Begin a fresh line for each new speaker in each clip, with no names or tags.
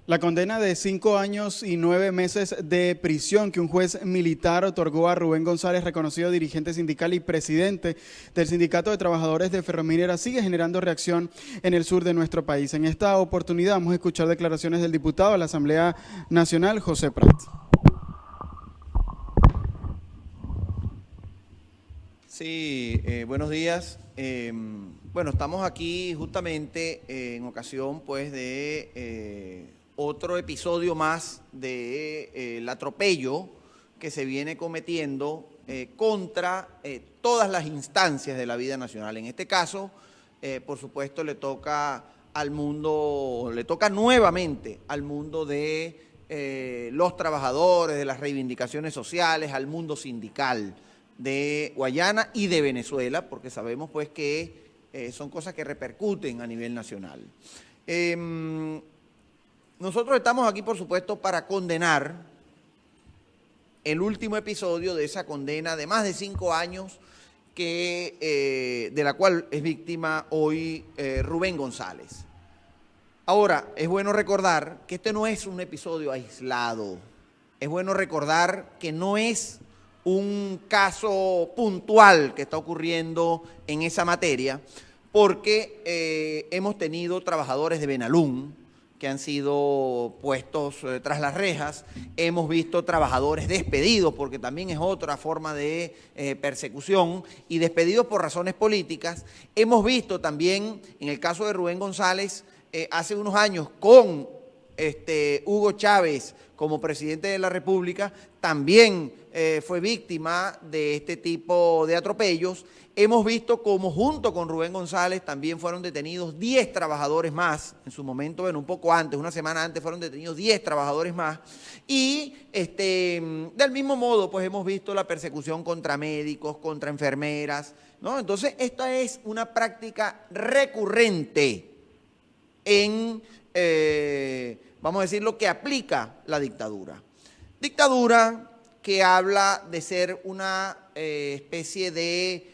La condena de 5 años y 9 meses de prisión que un juez militar otorgó a Rubén González, reconocido dirigente sindical y presidente del Sindicato de Trabajadores de Ferrominera, sigue generando reacción en el sur de nuestro país. En esta oportunidad vamos a escuchar declaraciones del diputado de la Asamblea Nacional, José Prat.
Sí, buenos días. Bueno, estamos aquí justamente en ocasión pues de otro episodio más de el atropello que se viene cometiendo contra todas las instancias de la vida nacional. En este caso, por supuesto, le toca nuevamente al mundo de los trabajadores, de las reivindicaciones sociales, al mundo sindical de Guayana y de Venezuela, porque sabemos pues que son cosas que repercuten a nivel nacional. Nosotros estamos aquí, por supuesto, para condenar el último episodio de esa condena de más de 5 años de la cual es víctima hoy Rubén González. Ahora, es bueno recordar que este no es un episodio aislado. Es bueno recordar que no es un caso puntual que está ocurriendo en esa materia, porque hemos tenido trabajadores de Benalún que han sido puestos tras las rejas, hemos visto trabajadores despedidos, porque también es otra forma de persecución, y despedidos por razones políticas. Hemos visto también, en el caso de Rubén González, hace unos años con Hugo Chávez como presidente de la República, también fue víctima de este tipo de atropellos. Hemos visto como junto con Rubén González también fueron detenidos 10 trabajadores más, en su momento, bueno, un poco antes, una semana antes fueron detenidos 10 trabajadores más, y del mismo modo pues hemos visto la persecución contra médicos, contra enfermeras, ¿no? Entonces esta es una práctica recurrente en, vamos a decir, lo que aplica la dictadura. Dictadura que habla de ser una especie de,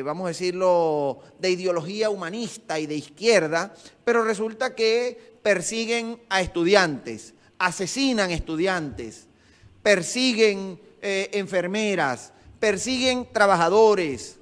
vamos a decirlo, de ideología humanista y de izquierda, pero resulta que persiguen a estudiantes, asesinan estudiantes, persiguen enfermeras, persiguen trabajadores,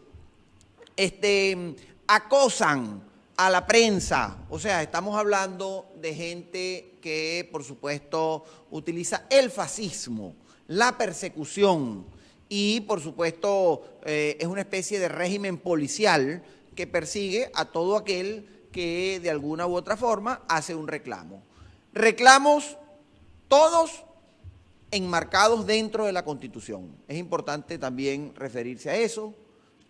acosan a la prensa. O sea, estamos hablando de gente que, por supuesto, utiliza el fascismo, la persecución y, por supuesto, es una especie de régimen policial que persigue a todo aquel que de alguna u otra forma hace un reclamo. Reclamos todos enmarcados dentro de la Constitución. Es importante también referirse a eso.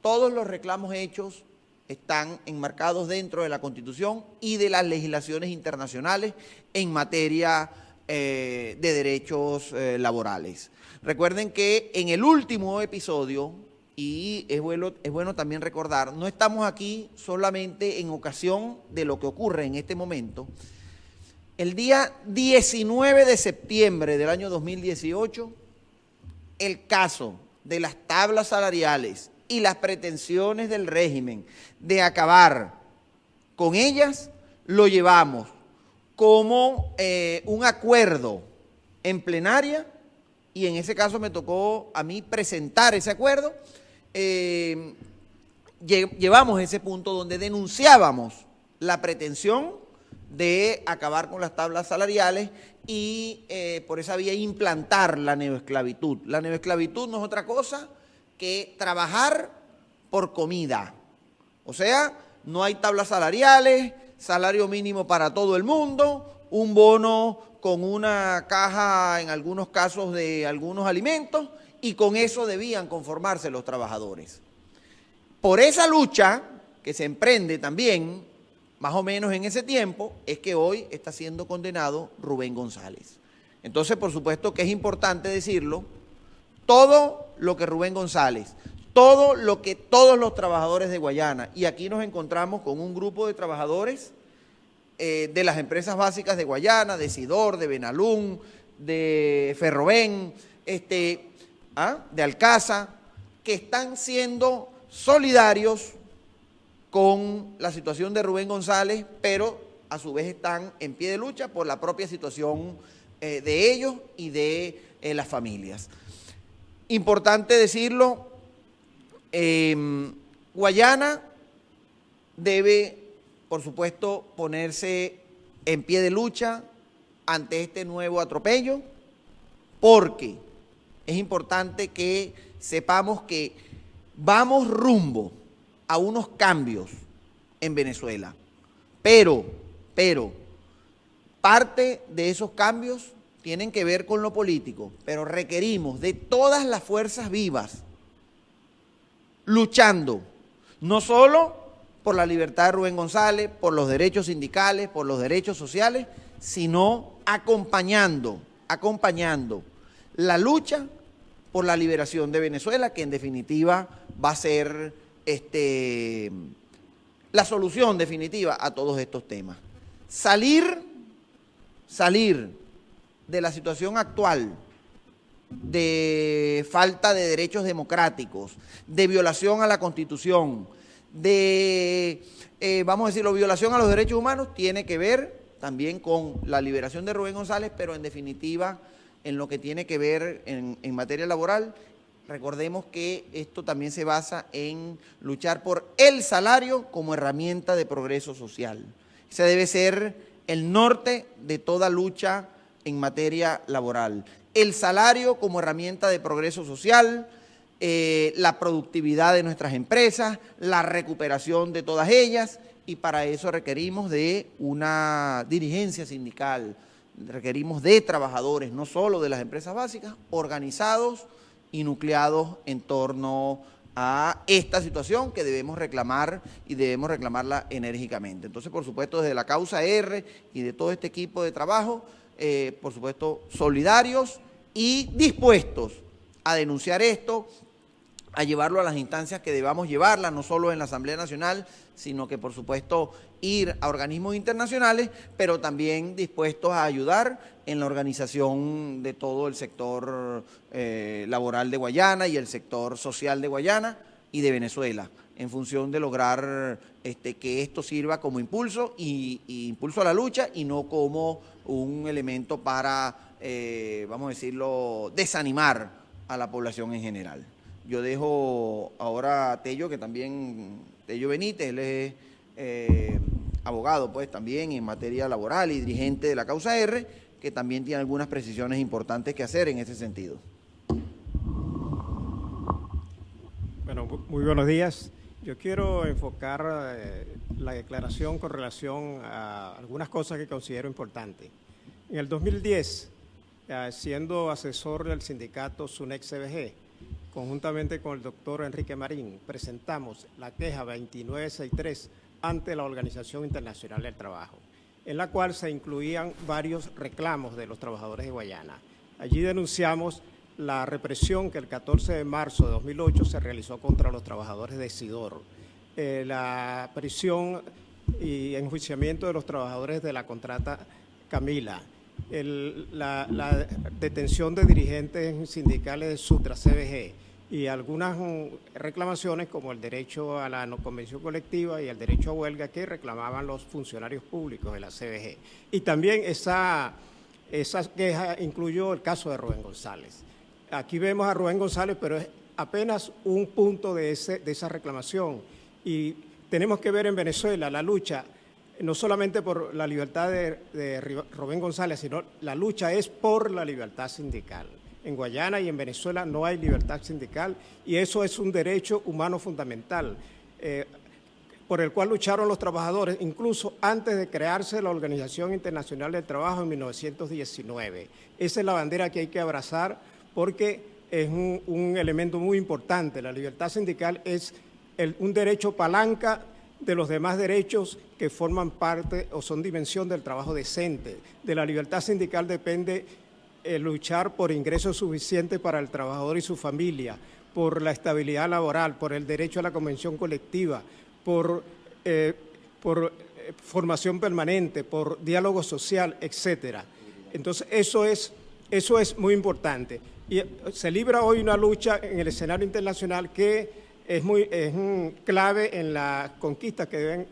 Todos los reclamos hechos están enmarcados dentro de la Constitución y de las legislaciones internacionales en materia de derechos laborales. Recuerden que en el último episodio, y es bueno también recordar, no estamos aquí solamente en ocasión de lo que ocurre en este momento. El día 19 de septiembre del año 2018, el caso de las tablas salariales y las pretensiones del régimen de acabar con ellas, lo llevamos como un acuerdo en plenaria, y en ese caso me tocó a mí presentar ese acuerdo. Llevamos ese punto donde denunciábamos la pretensión de acabar con las tablas salariales y por esa vía implantar la neoesclavitud. La neoesclavitud no es otra cosa que trabajar por comida. O sea, no hay tablas salariales, salario mínimo para todo el mundo, un bono con una caja en algunos casos de algunos alimentos, y con eso debían conformarse los trabajadores. Por esa lucha que se emprende también, más o menos en ese tiempo, es que hoy está siendo condenado Rubén González. Entonces, por supuesto que es importante decirlo, todo lo que Rubén González, todo lo que todos los trabajadores de Guayana, y aquí nos encontramos con un grupo de trabajadores de las empresas básicas de Guayana, de Sidor, de Benalún, de Ferroven, de Alcaza, que están siendo solidarios con la situación de Rubén González, pero a su vez están en pie de lucha por la propia situación de ellos y de las familias. Importante decirlo, Guayana debe, por supuesto, ponerse en pie de lucha ante este nuevo atropello, porque es importante que sepamos que vamos rumbo a unos cambios en Venezuela, pero parte de esos cambios tienen que ver con lo político, pero requerimos de todas las fuerzas vivas luchando, no solo por la libertad de Rubén González, por los derechos sindicales, por los derechos sociales, sino acompañando la lucha por la liberación de Venezuela, que en definitiva va a ser la solución definitiva a todos estos temas. Salir de la situación actual de falta de derechos democráticos, de violación a la Constitución, de, vamos a decirlo, violación a los derechos humanos, tiene que ver también con la liberación de Rubén González, pero en definitiva, en lo que tiene que ver en materia laboral, recordemos que esto también se basa en luchar por el salario como herramienta de progreso social. Ese debe ser el norte de toda lucha en materia laboral. El salario como herramienta de progreso social, la productividad de nuestras empresas, la recuperación de todas ellas, y para eso requerimos de una dirigencia sindical, requerimos de trabajadores, no solo de las empresas básicas, organizados y nucleados en torno a esta situación que debemos reclamar y debemos reclamarla enérgicamente. Entonces, por supuesto, desde la causa R y de todo este equipo de trabajo, por supuesto, solidarios y dispuestos a denunciar esto, a llevarlo a las instancias que debamos llevarla, no solo en la Asamblea Nacional, sino que, por supuesto, ir a organismos internacionales, pero también dispuestos a ayudar en la organización de todo el sector laboral de Guayana y el sector social de Guayana y de Venezuela, en función de lograr que esto sirva como impulso y impulso a la lucha y no como un elemento para, vamos a decirlo, desanimar a la población en general. Yo dejo ahora a Tello, que también, Tello Benítez, él es abogado pues también en materia laboral y dirigente de la causa R, que también tiene algunas precisiones importantes que hacer en ese sentido.
Bueno, muy buenos días. Yo quiero enfocar la declaración con relación a algunas cosas que considero importantes. En el 2010, siendo asesor del sindicato SUNEC-CBG, conjuntamente con el doctor Enrique Marín, presentamos la queja 2963 ante la Organización Internacional del Trabajo, en la cual se incluían varios reclamos de los trabajadores de Guayana. Allí denunciamos la represión que el 14 de marzo de 2008 se realizó contra los trabajadores de Sidor, la prisión y enjuiciamiento de los trabajadores de la contrata Camila, la detención de dirigentes sindicales de Sutra CBG y algunas reclamaciones como el derecho a la no convención colectiva y el derecho a huelga que reclamaban los funcionarios públicos de la CBG. Y también esa queja incluyó el caso de Rubén González. Aquí vemos a Rubén González, pero es apenas un punto de esa reclamación. Y tenemos que ver en Venezuela la lucha, no solamente por la libertad de Rubén González, sino la lucha es por la libertad sindical. En Guayana y en Venezuela no hay libertad sindical y eso es un derecho humano fundamental por el cual lucharon los trabajadores, incluso antes de crearse la Organización Internacional del Trabajo en 1919. Esa es la bandera que hay que abrazar porque es un elemento muy importante. La libertad sindical es un derecho palanca de los demás derechos que forman parte o son dimensión del trabajo decente. De la libertad sindical depende luchar por ingresos suficientes para el trabajador y su familia, por la estabilidad laboral, por el derecho a la convención colectiva, por formación permanente, por diálogo social, etcétera. Entonces, eso es muy importante. Y se libra hoy una lucha en el escenario internacional que es clave en las conquistas que deben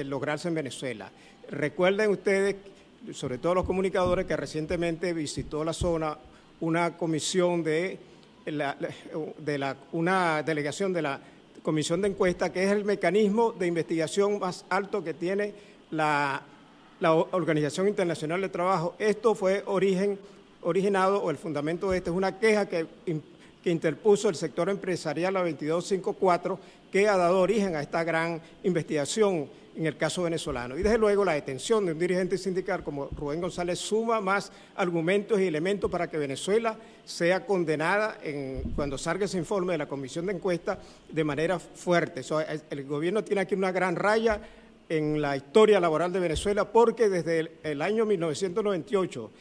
lograrse en Venezuela. Recuerden ustedes, sobre todo los comunicadores, que recientemente visitó la zona una comisión una delegación de la Comisión de Encuesta, que es el mecanismo de investigación más alto que tiene la Organización Internacional del Trabajo. Esto fue originado, o el fundamento de esto es una queja que interpuso el sector empresarial, la 2254, que ha dado origen a esta gran investigación en el caso venezolano. Y desde luego la detención de un dirigente sindical como Rubén González suma más argumentos y elementos para que Venezuela sea condenada cuando salga ese informe de la Comisión de Encuesta de manera fuerte. El gobierno tiene aquí una gran raya en la historia laboral de Venezuela, porque desde el año 1998,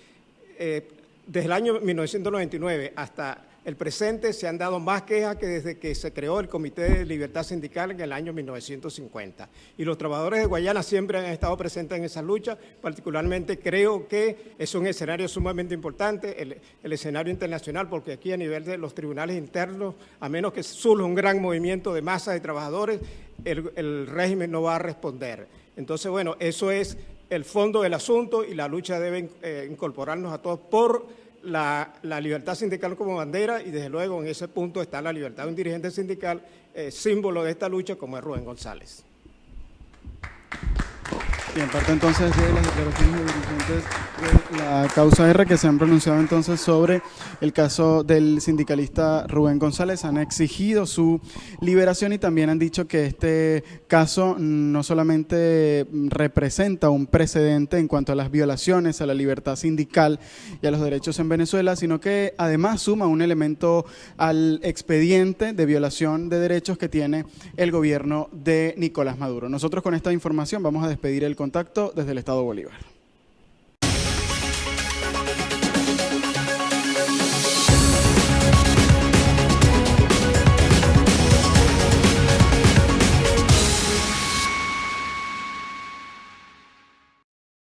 desde el año 1999 hasta el presente se han dado más quejas que desde que se creó el Comité de Libertad Sindical en el año 1950. Y los trabajadores de Guayana siempre han estado presentes en esa lucha. Particularmente creo que es un escenario sumamente importante, el escenario internacional, porque aquí a nivel de los tribunales internos, a menos que surja un gran movimiento de masa de trabajadores, el régimen no va a responder. Entonces, bueno, eso es el fondo del asunto, y la lucha debe incorporarnos a todos por la libertad sindical como bandera, y desde luego en ese punto está la libertad de un dirigente sindical, símbolo de esta lucha, como es Rubén González.
Bien, parte entonces de las declaraciones de dirigentes de la causa R que se han pronunciado entonces sobre el caso del sindicalista Rubén González. Han exigido su liberación y también han dicho que este caso no solamente representa un precedente en cuanto a las violaciones a la libertad sindical y a los derechos en Venezuela, sino que además suma un elemento al expediente de violación de derechos que tiene el gobierno de Nicolás Maduro. Nosotros con esta información vamos a despedir el contacto desde el Estado Bolívar.